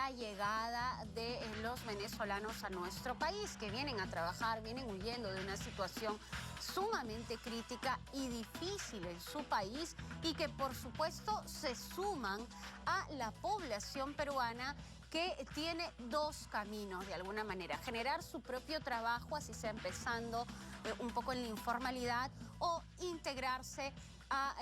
la llegada de los venezolanos a nuestro país, que vienen a trabajar, vienen huyendo de una situación sumamente crítica y difícil en su país y que por supuesto se suman a la población peruana que tiene dos caminos de alguna manera: generar su propio trabajo, así sea empezando un poco en la informalidad, o integrarse a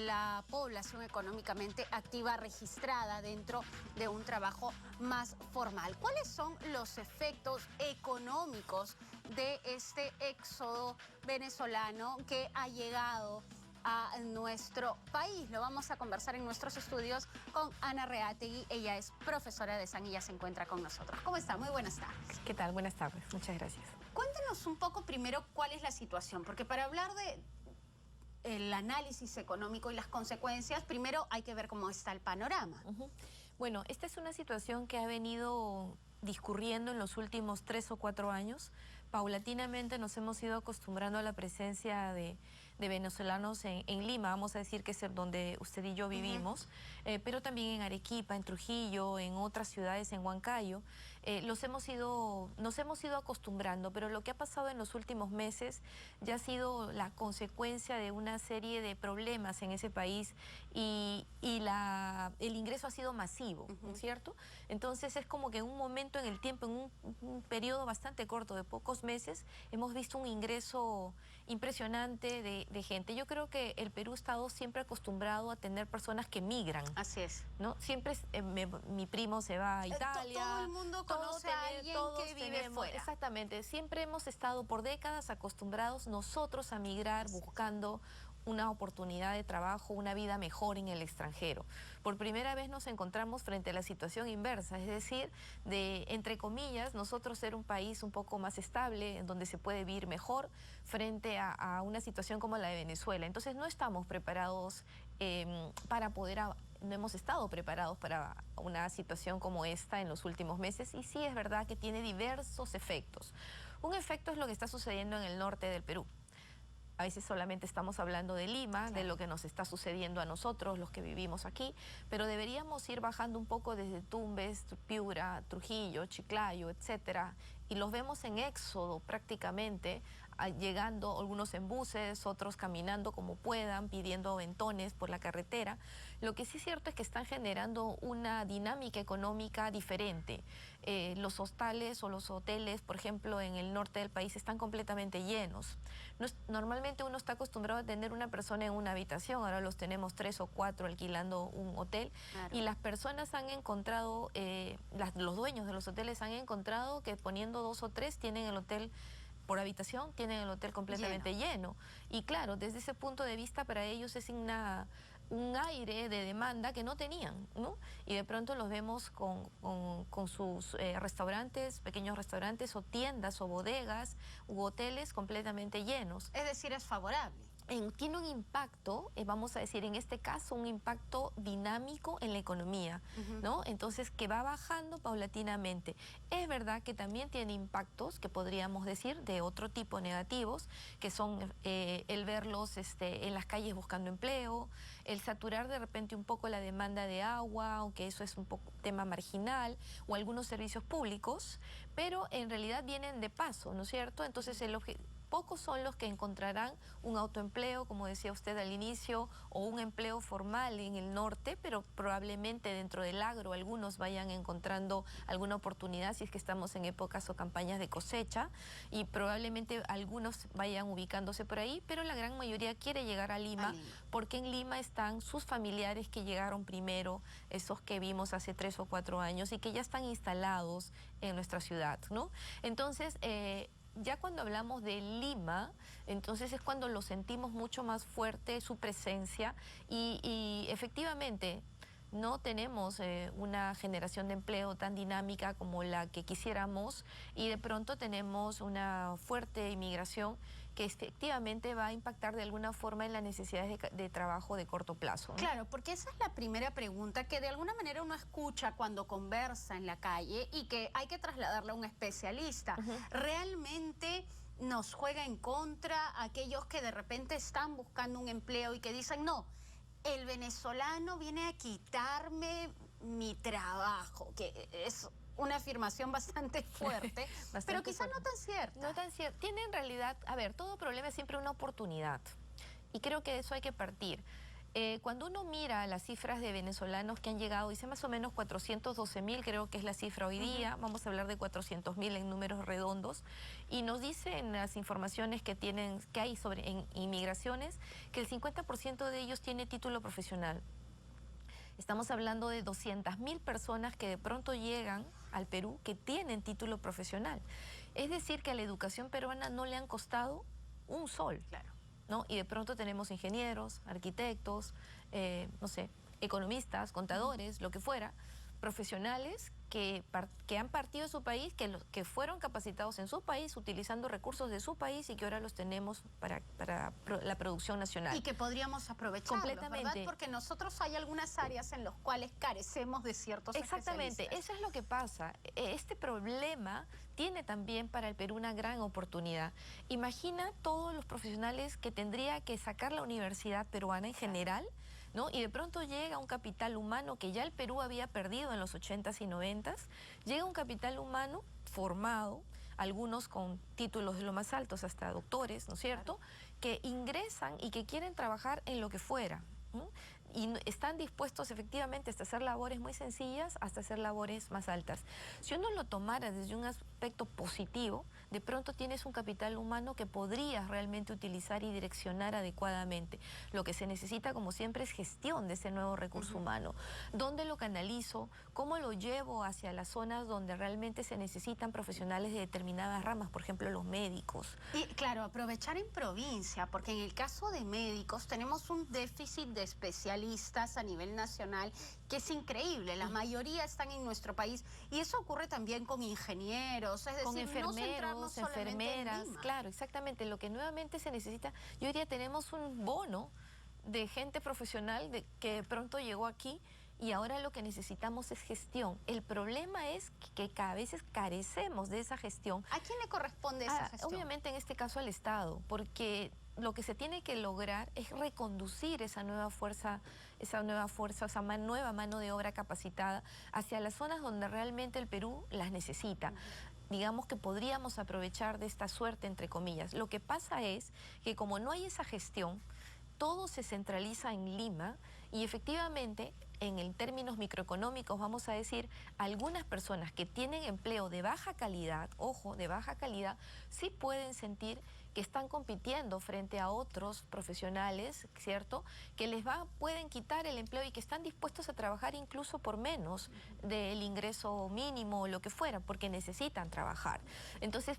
la población económicamente activa registrada dentro de un trabajo más formal. ¿Cuáles son los efectos económicos de este éxodo venezolano que ha llegado a nuestro país? Lo vamos a conversar en nuestros estudios con Ana Reategui. Ella es profesora de SAN y ya se encuentra con nosotros. ¿Cómo está? Muy buenas tardes. ¿Qué tal? Buenas tardes. Muchas gracias. Cuéntenos un poco primero cuál es la situación, porque para hablar de el análisis económico y las consecuencias, primero hay que ver cómo está el panorama. Bueno, esta es una situación que ha venido discurriendo en los últimos 3 o 4 años. Paulatinamente nos hemos ido acostumbrando a la presencia de venezolanos en Lima, vamos a decir que es donde usted y yo vivimos, pero también en Arequipa, en Trujillo, en otras ciudades, en Huancayo. Nos hemos ido acostumbrando, pero lo que ha pasado en los últimos meses ya ha sido la consecuencia de una serie de problemas en ese país y el ingreso ha sido masivo, ¿no es cierto? Entonces es como que en un momento en el tiempo, en un periodo bastante corto de pocos meses, hemos visto un ingreso impresionante de gente. Yo creo que el Perú ha estado siempre acostumbrado a tener personas que migran. Así es. ¿No? Siempre mi primo se va a Italia. Todo el mundo conoce a alguien que vive fuera. Exactamente. Siempre hemos estado por décadas acostumbrados nosotros a migrar buscando una oportunidad de trabajo, una vida mejor en el extranjero. Por primera vez nos encontramos frente a la situación inversa, es decir, de, entre comillas, nosotros ser un país un poco más estable, en donde se puede vivir mejor, frente a una situación como la de Venezuela. Entonces no estamos preparados no hemos estado preparados para una situación como esta en los últimos meses, y sí es verdad que tiene diversos efectos. Un efecto es lo que está sucediendo en el norte del Perú. A veces solamente estamos hablando de Lima, claro, de lo que nos está sucediendo a nosotros, los que vivimos aquí, pero deberíamos ir bajando un poco desde Tumbes, Piura, Trujillo, Chiclayo, etcétera, y los vemos en éxodo prácticamente, llegando algunos en buses, otros caminando como puedan, pidiendo aventones por la carretera. Lo que sí es cierto es que están generando una dinámica económica diferente. Los hostales o los hoteles, por ejemplo, en el norte del país están completamente llenos. Normalmente uno está acostumbrado a tener una persona en una habitación, ahora los tenemos 3 o 4 alquilando un hotel, claro, y las personas han encontrado, los dueños de los hoteles han encontrado que poniendo 2 o 3 tienen el hotel por habitación, tienen el hotel completamente lleno. Y claro, desde ese punto de vista para ellos es un aire de demanda que no tenían, ¿no? Y de pronto los vemos con sus restaurantes, pequeños restaurantes o tiendas o bodegas u hoteles completamente llenos. Es decir, es favorable. Tiene un impacto, vamos a decir, en este caso, un impacto dinámico en la economía, ¿no? Entonces, que va bajando paulatinamente. Es verdad que también tiene impactos, que podríamos decir, de otro tipo negativos, que son el verlos en las calles buscando empleo, el saturar de repente un poco la demanda de agua, aunque eso es un poco tema marginal, o algunos servicios públicos, pero en realidad vienen de paso, ¿no es cierto? Entonces, pocos son los que encontrarán un autoempleo, como decía usted al inicio, o un empleo formal en el norte, pero probablemente dentro del agro algunos vayan encontrando alguna oportunidad si es que estamos en épocas o campañas de cosecha, y probablemente algunos vayan ubicándose por ahí, pero la gran mayoría quiere llegar a Lima, porque en Lima están sus familiares que llegaron primero, esos que vimos hace 3 o 4 años y que ya están instalados en nuestra ciudad, ¿no? Entonces, ya cuando hablamos de Lima, entonces es cuando lo sentimos mucho más fuerte su presencia y efectivamente no tenemos una generación de empleo tan dinámica como la que quisiéramos, y de pronto tenemos una fuerte inmigración que efectivamente va a impactar de alguna forma en las necesidades de trabajo de corto plazo, ¿no? Claro, porque esa es la primera pregunta que de alguna manera uno escucha cuando conversa en la calle y que hay que trasladarla a un especialista. ¿Realmente nos juega en contra aquellos que de repente están buscando un empleo y que dicen, no, el venezolano viene a quitarme mi trabajo, que es una afirmación bastante fuerte, pero quizá no tan cierta. No tan cierta. Tiene en realidad, a ver, todo problema es siempre una oportunidad. Y creo que de eso hay que partir. Cuando uno mira las cifras de venezolanos que han llegado, dice más o menos 412.000, creo que es la cifra hoy día, vamos a hablar de 400.000 en números redondos, y nos dicen las informaciones que hay en inmigraciones, que el 50% de ellos tiene título profesional. Estamos hablando de 200.000 personas que de pronto llegan al Perú que tienen título profesional. Es decir, que a la educación peruana no le han costado un sol. Claro. ¿No? Y de pronto tenemos ingenieros, arquitectos, no sé, economistas, contadores, lo que fuera, profesionales que han partido de su país, que fueron capacitados en su país, utilizando recursos de su país y que ahora los tenemos para la producción nacional. Y que podríamos aprovechar, ¿verdad? Porque nosotros hay algunas áreas en las cuales carecemos de ciertos Exactamente, eso es lo que pasa. Este problema tiene también para el Perú una gran oportunidad. Imagina todos los profesionales que tendría que sacar la universidad peruana en general, ¿no? Y de pronto llega un capital humano que ya el Perú había perdido en los 80s y 90s, llega un capital humano formado, algunos con títulos de lo más altos, hasta doctores, ¿no es cierto?, que ingresan y que quieren trabajar en lo que fuera, ¿no? Y están dispuestos efectivamente hasta hacer labores muy sencillas, hasta hacer labores más altas. Si uno lo tomara desde un aspecto positivo, de pronto tienes un capital humano que podrías realmente utilizar y direccionar adecuadamente. Lo que se necesita, como siempre, es gestión de ese nuevo recurso humano. ¿Dónde lo canalizo? ¿Cómo lo llevo hacia las zonas donde realmente se necesitan profesionales de determinadas ramas? Por ejemplo, los médicos. Y claro, aprovechar en provincia, porque en el caso de médicos tenemos un déficit de especialistas a nivel nacional que es increíble. La mayoría están en nuestro país y eso ocurre también con ingenieros, es decir, con enfermeros, no enfermeras, claro, exactamente. Lo que nuevamente se necesita, yo diría, tenemos un bono de gente profesional que de pronto llegó aquí y ahora lo que necesitamos es gestión. El problema es que cada vez carecemos de esa gestión. ¿A quién le corresponde esa gestión? Obviamente en este caso al Estado, porque lo que se tiene que lograr es reconducir esa nueva fuerza, esa nueva mano de obra capacitada hacia las zonas donde realmente el Perú las necesita. Digamos que podríamos aprovechar de esta suerte, entre comillas. Lo que pasa es que como no hay esa gestión, todo se centraliza en Lima y efectivamente, en términos microeconómicos, vamos a decir, algunas personas que tienen empleo de baja calidad, ojo, de baja calidad, sí pueden sentir que están compitiendo frente a otros profesionales, ¿cierto?, que pueden quitar el empleo y que están dispuestos a trabajar incluso por menos del ingreso mínimo o lo que fuera, porque necesitan trabajar. Entonces,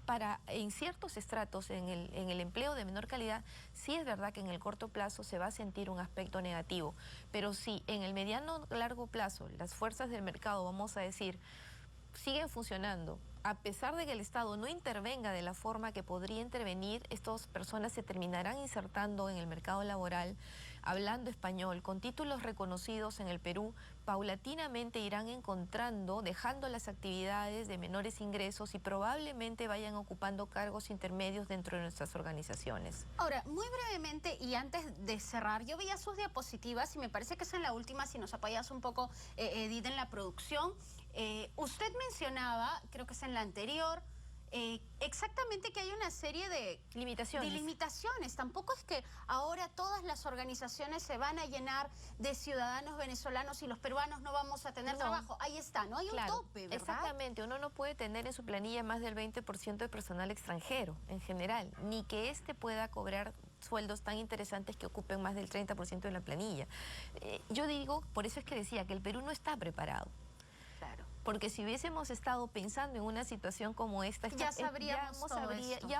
en ciertos estratos, en el empleo de menor calidad, sí es verdad que en el corto plazo se va a sentir un aspecto negativo, pero si en el mediano largo plazo las fuerzas del mercado, vamos a decir, siguen funcionando, a pesar de que el Estado no intervenga de la forma que podría intervenir, estas personas se terminarán insertando en el mercado laboral, hablando español, con títulos reconocidos en el Perú, paulatinamente irán encontrando, dejando las actividades de menores ingresos y probablemente vayan ocupando cargos intermedios dentro de nuestras organizaciones. Ahora, muy brevemente y antes de cerrar, yo veía sus diapositivas y me parece que es en la última, si nos apoyas un poco, Edith, en la producción. Usted mencionaba, creo que es en la anterior, exactamente que hay una serie de limitaciones. Tampoco es que ahora todas las organizaciones se van a llenar de ciudadanos venezolanos y los peruanos no vamos a tener trabajo. Ahí está, ¿no? Hay un tope, ¿verdad? Exactamente, uno no puede tener en su planilla más del 20% de personal extranjero en general, ni que pueda cobrar sueldos tan interesantes que ocupen más del 30% de la planilla. Yo digo, por eso es que decía que el Perú no está preparado. Claro. Porque si hubiésemos estado pensando en una situación como esta, ya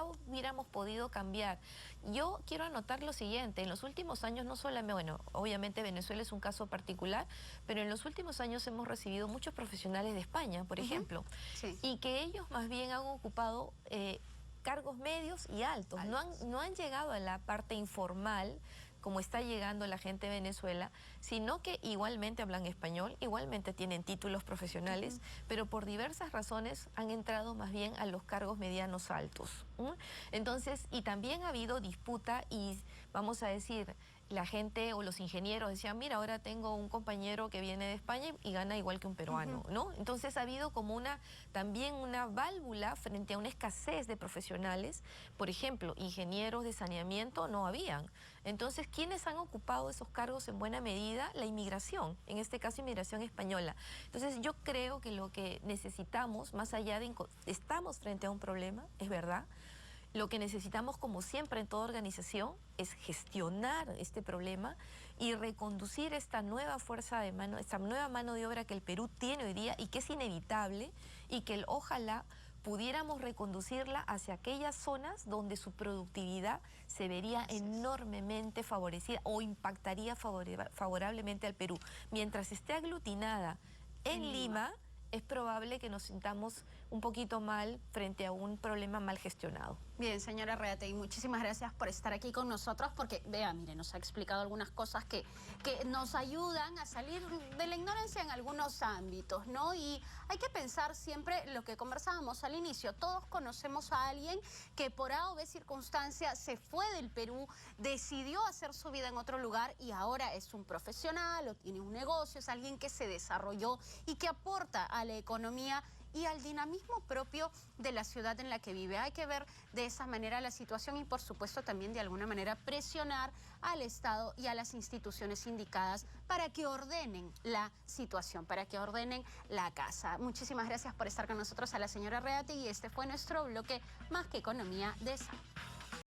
hubiéramos podido cambiar. Yo quiero anotar lo siguiente, en los últimos años no solamente, bueno, obviamente Venezuela es un caso particular, pero en los últimos años hemos recibido muchos profesionales de España, por ejemplo, y que ellos más bien han ocupado cargos medios y altos, no han llegado a la parte informal, como está llegando la gente de Venezuela, sino que igualmente hablan español, igualmente tienen títulos profesionales, pero por diversas razones han entrado más bien a los cargos medianos altos. Entonces, y también ha habido disputa y, vamos a decir, la gente o los ingenieros decían, mira, ahora tengo un compañero que viene de España y gana igual que un peruano, ¿no? Entonces ha habido como también una válvula frente a una escasez de profesionales. Por ejemplo, ingenieros de saneamiento no habían. Entonces, ¿quiénes han ocupado esos cargos en buena medida? La inmigración, en este caso inmigración española. Entonces, yo creo que lo que necesitamos, más allá de... Estamos frente a un problema, es verdad. Lo que necesitamos, como siempre en toda organización, es gestionar este problema y reconducir esta nueva fuerza de mano, esta nueva mano de obra que el Perú tiene hoy día y que es inevitable y que ojalá pudiéramos reconducirla hacia aquellas zonas donde su productividad se vería enormemente favorecida o impactaría favorablemente al Perú. Mientras esté aglutinada en Lima, es probable que nos sintamos un poquito mal frente a un problema mal gestionado. Bien, señora Reategui, muchísimas gracias por estar aquí con nosotros porque, vea, mire, nos ha explicado algunas cosas que nos ayudan a salir de la ignorancia en algunos ámbitos, ¿no? Y hay que pensar siempre lo que conversábamos al inicio. Todos conocemos a alguien que por A o B circunstancia se fue del Perú, decidió hacer su vida en otro lugar y ahora es un profesional o tiene un negocio, es alguien que se desarrolló y que aporta a la economía y al dinamismo propio de la ciudad en la que vive. Hay que ver de esa manera la situación y, por supuesto, también de alguna manera presionar al Estado y a las instituciones indicadas para que ordenen la situación, para que ordenen la casa. Muchísimas gracias por estar con nosotros a la señora Reategui y este fue nuestro bloque Más que Economía de esa.